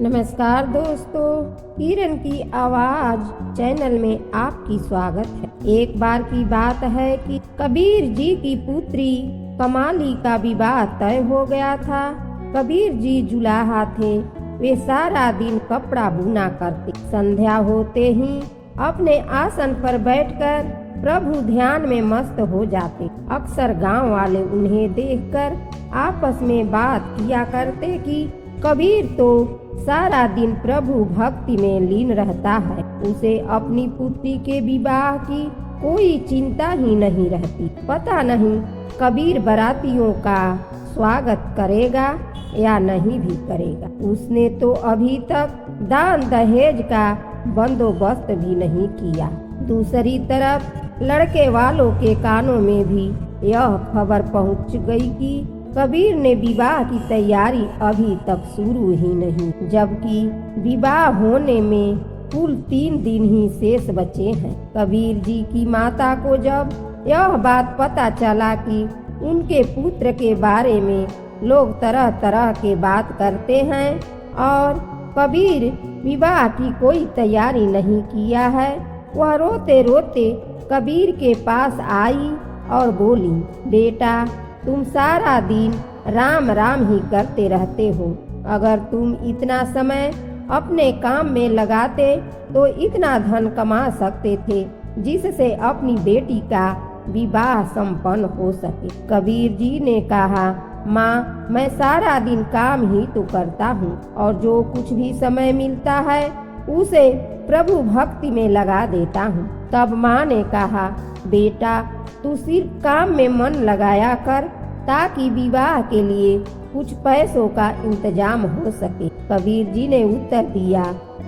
नमस्कार दोस्तों, किरण की आवाज चैनल में आपकी स्वागत है। एक बार की बात है कि कबीर जी की पुत्री कमाली का विवाह तय हो गया था। कबीर जी जुलाहा थे। वे सारा दिन कपड़ा बुना करते। संध्या होते ही अपने आसन पर बैठकर प्रभु ध्यान में मस्त हो जाते। अक्सर गांव वाले उन्हें देखकर आपस में बात किया करते कि कबीर तो सारा दिन प्रभु भक्ति में लीन रहता है, उसे अपनी पुत्री के विवाह की कोई चिंता ही नहीं रहती। पता नहीं कबीर बारातियों का स्वागत करेगा या नहीं भी करेगा। उसने तो अभी तक दान दहेज का बंदोबस्त भी नहीं किया। दूसरी तरफ लड़के वालों के कानों में भी यह खबर पहुंच गई कि कबीर ने विवाह की तैयारी अभी तक शुरू ही नहीं, जबकि विवाह होने में कुल 3 दिन ही शेष बचे हैं। कबीर जी की माता को जब यह बात पता चला कि उनके पुत्र के बारे में लोग तरह तरह के बात करते हैं और कबीर विवाह की कोई तैयारी नहीं किया है, वह रोते रोते कबीर के पास आई और बोली, बेटा, तुम सारा दिन राम राम ही करते रहते हो। अगर तुम इतना समय अपने काम में लगाते तो इतना धन कमा सकते थे जिससे अपनी बेटी का विवाह संपन्न हो सके। कबीर जी ने कहा, माँ, मैं सारा दिन काम ही तो करता हूँ और जो कुछ भी समय मिलता है उसे प्रभु भक्ति में लगा देता हूँ। तब माँ ने कहा, बेटा, तू सिर्फ काम में मन लगाया कर ताकि विवाह के लिए कुछ पैसों का इंतजाम हो सके। कबीर जी ने उत्तर दिया,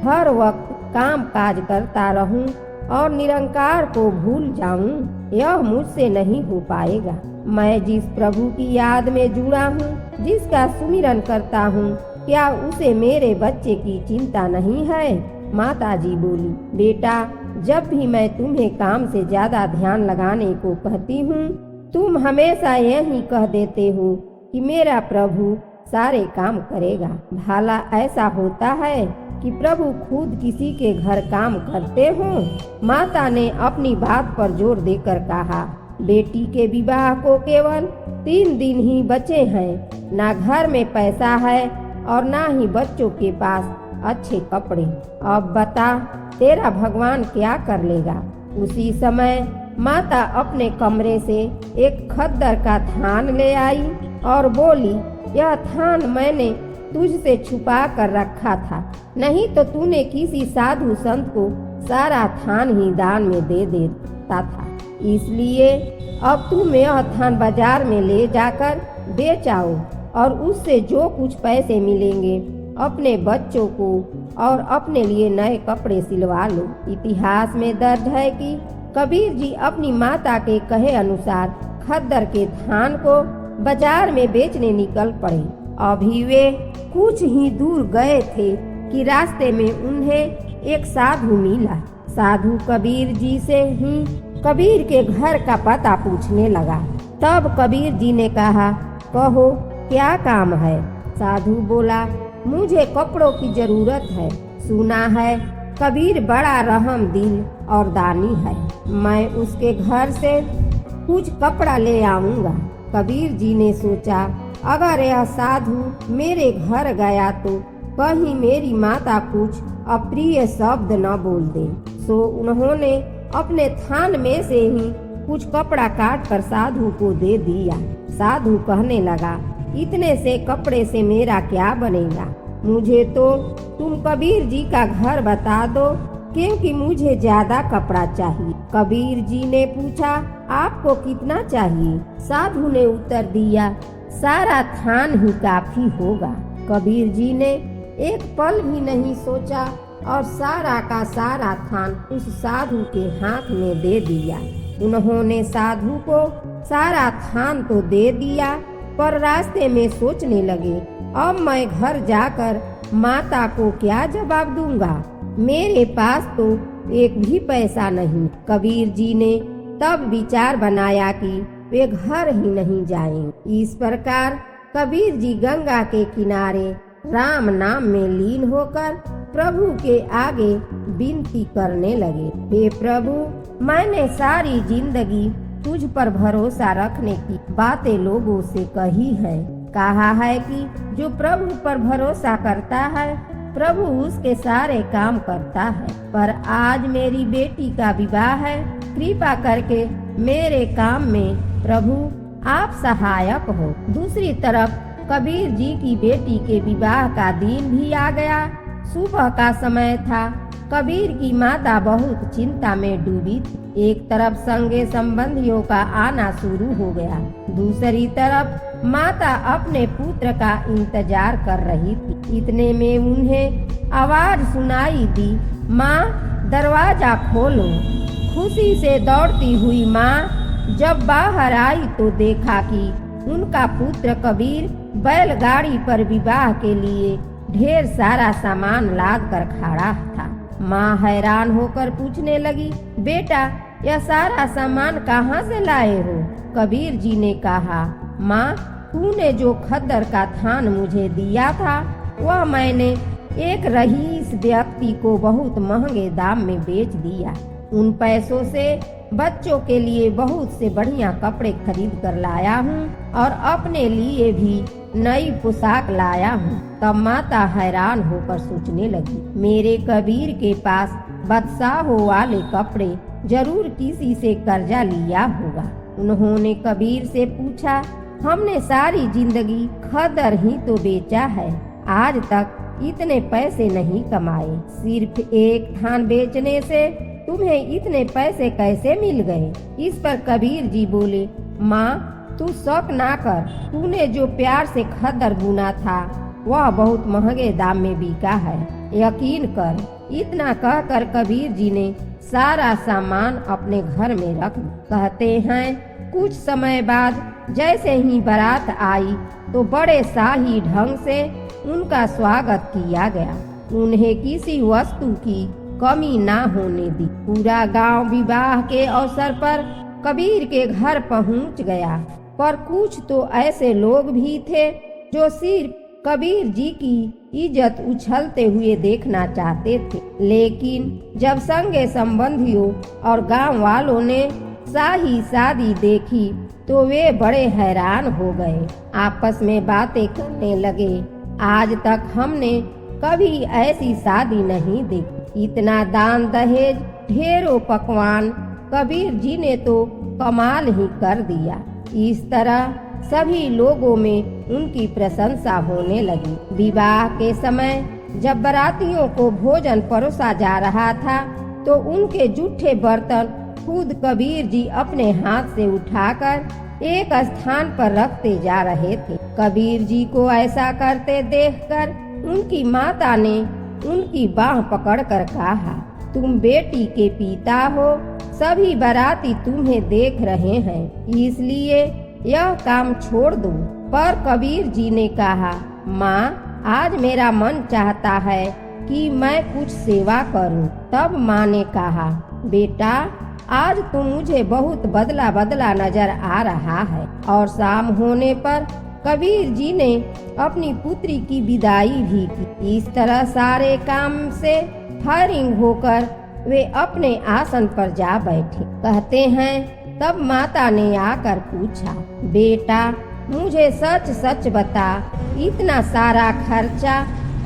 हर वक्त काम काज करता रहूं और निरंकार को भूल जाऊं, यह मुझसे नहीं हो पाएगा। मैं जिस प्रभु की याद में जुड़ा हूं, जिसका सुमिरन करता हूं, क्या उसे मेरे बच्चे की चिंता नहीं है? माता जी बोली, बेटा, जब भी मैं तुम्हें काम से ज्यादा ध्यान लगाने को कहती हूँ, तुम हमेशा यही कह देते हो कि मेरा प्रभु सारे काम करेगा। भला ऐसा होता है कि प्रभु खुद किसी के घर काम करते हो? माता ने अपनी बात पर जोर देकर कहा, बेटी के विवाह को केवल 3 दिन ही बचे हैं। ना घर में पैसा है और ना ही बच्चों के पास अच्छे कपड़े। अब बता, तेरा भगवान क्या कर लेगा? उसी समय माता अपने कमरे से एक खद्दर का थान ले आई और बोली, यह थान मैंने तुझसे छुपा कर रखा था, नहीं तो तूने किसी साधु संत को सारा थान ही दान में दे देता था। इसलिए अब तुम यह थान बाजार में ले जाकर बेच आओ और उससे जो कुछ पैसे मिलेंगे अपने बच्चों को और अपने लिए नए कपड़े सिलवा लो। इतिहास में दर्ज है कि कबीर जी अपनी माता के कहे अनुसार खद्दर के थान को बाजार में बेचने निकल पड़े। अभी वे कुछ ही दूर गए थे कि रास्ते में उन्हें एक साधु मिला। साधु कबीर जी से ही कबीर के घर का पता पूछने लगा। तब कबीर जी ने कहा, कहो क्या काम है? साधु बोला, मुझे कपड़ों की जरूरत है। सुना है कबीर बड़ा रहम दिल और दानी है, मैं उसके घर से कुछ कपड़ा ले आऊंगा। कबीर जी ने सोचा, अगर यह साधु मेरे घर गया तो कहीं मेरी माता कुछ अप्रिय शब्द न बोल दे। सो उन्होंने अपने थान में से ही कुछ कपड़ा काट कर साधु को दे दिया। साधु कहने लगा, इतने से कपड़े से मेरा क्या बनेगा? मुझे तो तुम कबीर जी का घर बता दो, क्योंकि मुझे ज्यादा कपड़ा चाहिए। कबीर जी ने पूछा, आपको कितना चाहिए? साधु ने उत्तर दिया, सारा थान ही काफी होगा। कबीर जी ने एक पल भी नहीं सोचा और सारा का सारा थान उस साधु के हाथ में दे दिया। उन्होंने साधु को सारा थान तो दे दिया, पर रास्ते में सोचने लगे, अब मैं घर जाकर माता को क्या जवाब दूंगा? मेरे पास तो एक भी पैसा नहीं। कबीर जी ने तब विचार बनाया कि वे घर ही नहीं जाएंगे। इस प्रकार कबीर जी गंगा के किनारे राम नाम में लीन होकर प्रभु के आगे विनती करने लगे। हे प्रभु, मैंने सारी जिंदगी तुझ पर भरोसा रखने की बातें लोगों से कही है। कहा है कि जो प्रभु पर भरोसा करता है प्रभु उसके सारे काम करता है। पर आज मेरी बेटी का विवाह है, कृपा करके मेरे काम में प्रभु आप सहायक हो। दूसरी तरफ कबीर जी की बेटी के विवाह का दिन भी आ गया। सुबह का समय था। कबीर की माता बहुत चिंता में डूबी थी। एक तरफ संगे संबंधियों का आना शुरू हो गया, दूसरी तरफ माता अपने पुत्र का इंतजार कर रही थी। इतने में उन्हें आवाज सुनाई दी, माँ दरवाजा खोलो। खुशी से दौड़ती हुई माँ जब बाहर आई तो देखा कि उनका पुत्र कबीर बैलगाड़ी पर विवाह के लिए ढेर सारा सामान लाद कर खड़ा था। माँ हैरान होकर पूछने लगी, बेटा यह सारा सामान कहाँ से लाए हो? कबीर जी ने कहा, माँ तूने जो खद्दर का थान मुझे दिया था वह मैंने एक रईस व्यक्ति को बहुत महंगे दाम में बेच दिया। उन पैसों से बच्चों के लिए बहुत से बढ़िया कपड़े खरीद कर लाया हूँ और अपने लिए भी नई पोशाक लाया हूँ। तब माता हैरान होकर सोचने लगी, मेरे कबीर के पास बादशाहों वाले कपड़े जरूर किसी से कर्जा लिया होगा। उन्होंने कबीर से पूछा, हमने सारी जिंदगी खद्दर ही तो बेचा है, आज तक इतने पैसे नहीं कमाए। सिर्फ एक थान बेचने से तुम्हें इतने पैसे कैसे मिल गए? इस पर कबीर जी बोले, माँ तू शक ना कर, तूने जो प्यार से खद्दर बुना था वह बहुत महंगे दाम में बिका है, यकीन कर। इतना कहकर कबीर जी ने सारा सामान अपने घर में रख दिया। कहते हैं कुछ समय बाद जैसे ही बारात आई तो बड़े शाही ढंग से उनका स्वागत किया गया। उन्हें किसी वस्तु की कमी ना होने दी। पूरा गांव विवाह के अवसर पर कबीर के घर पहुंच गया, पर कुछ तो ऐसे लोग भी थे जो सिर्फ कबीर जी की इज्जत उछलते हुए देखना चाहते थे। लेकिन जब संगे संबंधियों और गांव वालों ने शाही शादी देखी तो वे बड़े हैरान हो गए। आपस में बातें करने लगे, आज तक हमने कभी ऐसी शादी नहीं देखी। इतना दान दहेज, ढेरों पकवान, कबीर जी ने तो कमाल ही कर दिया। इस तरह सभी लोगों में उनकी प्रशंसा होने लगी। विवाह के समय जब बारातियों को भोजन परोसा जा रहा था तो उनके जूठे बर्तन खुद कबीर जी अपने हाथ से उठाकर एक स्थान पर रखते जा रहे थे। कबीर जी को ऐसा करते देखकर उनकी माता ने उनकी बाह पकड़कर कहा, तुम बेटी के पिता हो, सभी बाराती तुम्हें देख रहे हैं, इसलिए यह काम छोड़ दो। पर कबीर जी ने कहा, माँ आज मेरा मन चाहता है कि मैं कुछ सेवा करूं। तब माँ ने कहा, बेटा आज तो मुझे बहुत बदला बदला नजर आ रहा है। और शाम होने पर कबीर जी ने अपनी पुत्री की विदाई भी की। इस तरह सारे काम से फायरिंग होकर वे अपने आसन पर जा बैठे। कहते हैं तब माता ने आकर पूछा, बेटा मुझे सच सच बता, इतना सारा खर्चा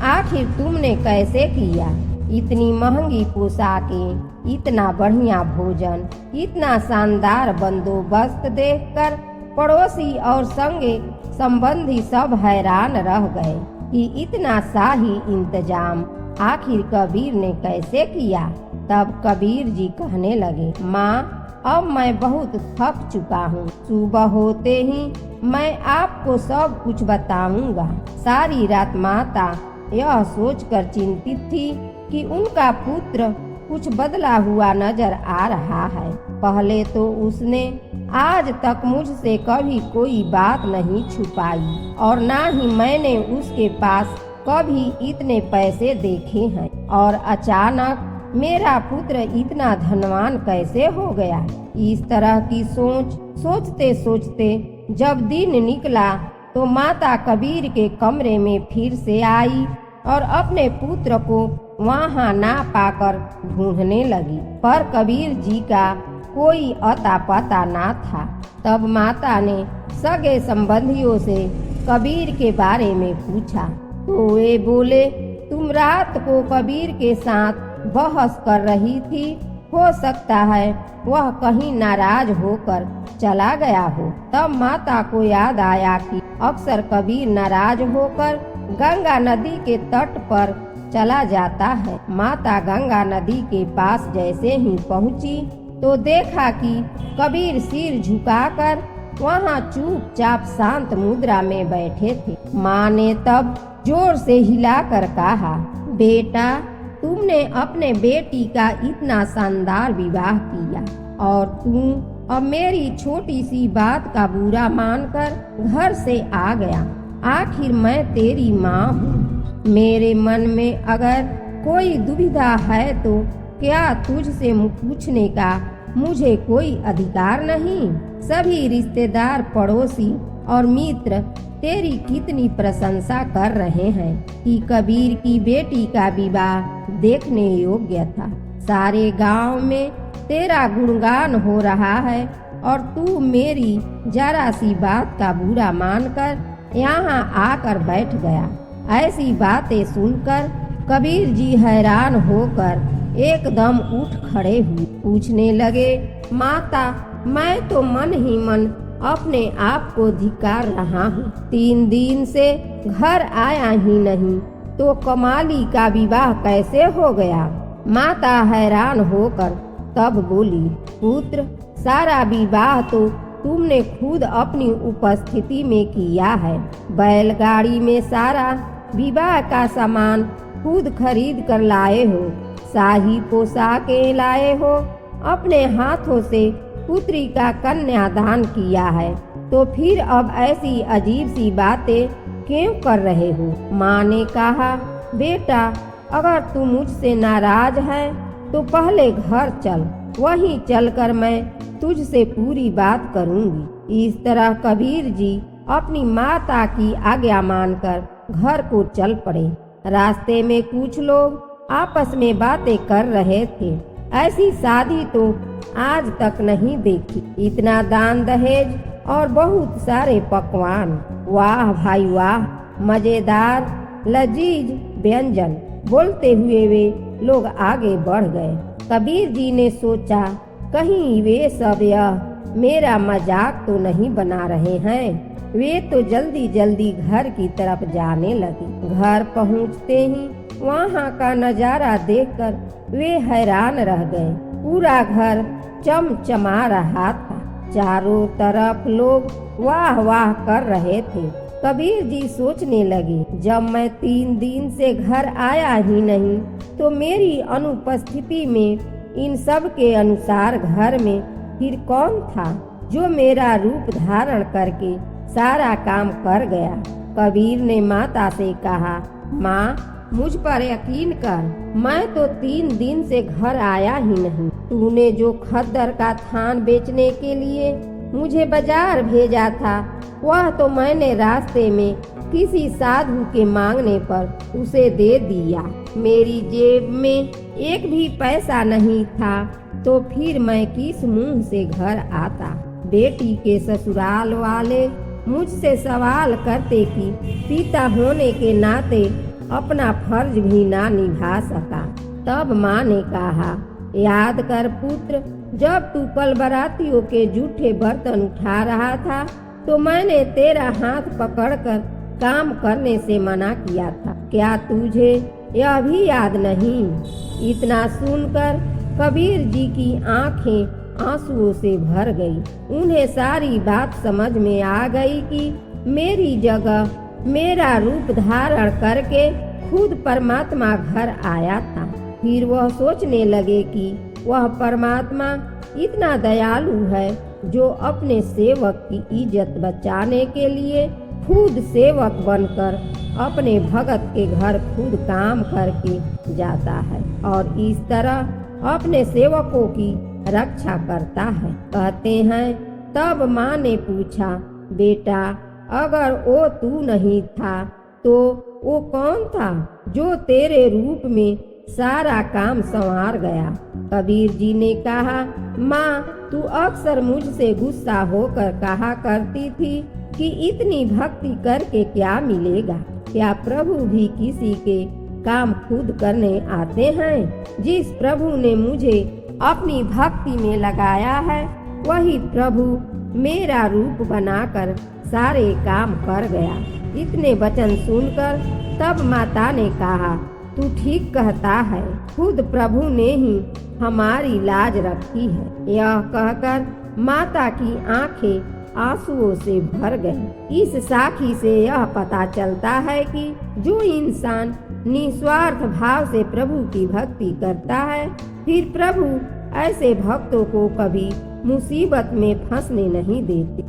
आखिर तुमने कैसे किया? इतनी महंगी पोशाकें, इतना बढ़िया भोजन, इतना शानदार बंदोबस्त देखकर पड़ोसी और संगे संबंधी सब हैरान रह गए कि इतना शाही इंतजाम आखिर कबीर ने कैसे किया। तब कबीर जी कहने लगे, माँ अब मैं बहुत थक चुका हूँ, सुबह होते ही मैं आपको सब कुछ बताऊंगा। सारी रात माता यह सोचकर चिंतित थी कि उनका पुत्र कुछ बदला हुआ नजर आ रहा है। पहले तो उसने आज तक मुझसे कभी कोई बात नहीं छुपाई और ना ही मैंने उसके पास कभी इतने पैसे देखे हैं, और अचानक मेरा पुत्र इतना धनवान कैसे हो गया? इस तरह की सोचते सोचते जब दिन निकला तो माता कबीर के कमरे में फिर से आई और अपने पुत्र को वहां ना पाकर ढूंढने लगी, पर कबीर जी का कोई अता पता ना था। तब माता ने सगे संबंधियों से कबीर के बारे में पूछा तो वे बोले, तुम रात को कबीर के साथ बहस कर रही थी, हो सकता है वह कहीं नाराज होकर चला गया हो। तब माता को याद आया कि अक्सर कबीर नाराज होकर गंगा नदी के तट पर चला जाता है। माता गंगा नदी के पास जैसे ही पहुंची तो देखा कि कबीर सिर झुकाकर वहां चुपचाप शांत मुद्रा में बैठे थे। माँ ने तब जोर से हिलाकर कहा, बेटा, तुमने अपने बेटी का इतना शानदार विवाह किया और तू अब मेरी छोटी सी बात का बुरा मानकर घर से आ गया। आखिर मैं तेरी माँ हूँ। मेरे मन में अगर कोई दुविधा है तो क्या तुझसे पूछने का मुझे कोई अधिकार नहीं? सभी रिश्तेदार, पड़ोसी और मित्र तेरी कितनी प्रशंसा कर रहे हैं कि कबीर की बेटी का विवाह देखने योग्य था। सारे गांव में तेरा गुणगान हो रहा है और तू मेरी जरा सी बात का बुरा मानकर यहाँ आकर बैठ गया। ऐसी बातें सुनकर कबीर जी हैरान होकर एकदम उठ खड़े हुए। पूछने लगे, माता, मैं तो मन ही मन अपने आप को धिक्कार रहा हूँ। 3 दिन से घर आया ही नहीं तो कमाली का विवाह कैसे हो गया? माता हैरान होकर तब बोली, पुत्र, सारा विवाह तो तुमने खुद अपनी उपस्थिति में किया है। बैलगाड़ी में सारा विवाह का सामान खुद खरीद कर लाए हो, शाही पोशाकें लाए हो, अपने हाथों से पुत्री का कन्यादान किया है, तो फिर अब ऐसी अजीब सी बातें क्यों कर रहे हो? माँ ने कहा, बेटा, अगर तू मुझसे नाराज है तो पहले घर चल, वहीं चलकर मैं तुझसे पूरी बात करूंगी। इस तरह कबीर जी अपनी माता की आज्ञा मानकर घर को चल पड़े। रास्ते में कुछ लोग आपस में बातें कर रहे थे। ऐसी शादी तो आज तक नहीं देखी। इतना दान दहेज और बहुत सारे पकवान, वाह भाई वाह, मजेदार लजीज व्यंजन। बोलते हुए वे लोग आगे बढ़ गए। कबीर जी ने सोचा, कहीं वे सब यह मेरा मजाक तो नहीं बना रहे हैं। वे तो जल्दी जल्दी घर की तरफ जाने लगे। घर पहुंचते ही वहां का नजारा देखकर वे हैरान रह गए। पूरा घर चमचमा रहा था। चारों तरफ लोग वाह वाह कर रहे थे। कबीर जी सोचने लगे, जब मैं 3 दिन से घर आया ही नहीं तो मेरी अनुपस्थिति में इन सब के अनुसार घर में फिर कौन था जो मेरा रूप धारण करके सारा काम कर गया? कबीर ने माता से कहा, माँ, मुझ पर यकीन कर, मैं तो 3 दिन से घर आया ही नहीं। तूने जो खद्दर का थान बेचने के लिए मुझे बाजार भेजा था, वह तो मैंने रास्ते में किसी साधु के मांगने पर उसे दे दिया। मेरी जेब में एक भी पैसा नहीं था, तो फिर मैं किस मुंह से घर आता? बेटी के ससुराल वाले मुझसे सवाल करते कि पिता होने के नाते अपना फर्ज भी ना निभा सका। तब माँ ने कहा, याद कर पुत्र, जब तू कल बारातियों के जूठे बर्तन उठा रहा था तो मैंने तेरा हाथ पकड़कर काम करने से मना किया था। क्या तुझे यह भी याद नहीं? इतना सुनकर कबीर जी की आंखें आंसुओं से भर गई। उन्हें सारी बात समझ में आ गई कि मेरी जगह मेरा रूप धारण करके खुद परमात्मा घर आया था। फिर वह सोचने लगे कि वह परमात्मा इतना दयालु है जो अपने सेवक की इज्जत बचाने के लिए खुद सेवक बनकर अपने भगत के घर खुद काम करके जाता है और इस तरह अपने सेवकों की रक्षा करता है। कहते हैं, तब माँ ने पूछा, बेटा, अगर वो तू नहीं था तो वो कौन था जो तेरे रूप में सारा काम संवार गया। कबीर जी ने कहा, माँ तू अक्सर मुझसे गुस्सा होकर कहा करती थी कि इतनी भक्ति करके क्या मिलेगा। क्या प्रभु भी किसी के काम खुद करने आते हैं। जिस प्रभु ने मुझे अपनी भक्ति में लगाया है वही प्रभु मेरा रूप बनाकर सारे काम कर गया। इतने वचन सुनकर तब माता ने कहा, तू ठीक कहता है, खुद प्रभु ने ही हमारी लाज रखी है। यह कहकर माता की आंखें आंसुओं से भर गई। इस साखी से यह पता चलता है कि जो इंसान निस्वार्थ भाव से प्रभु की भक्ति करता है फिर प्रभु ऐसे भक्तों को कभी मुसीबत में फंसने नहीं देते।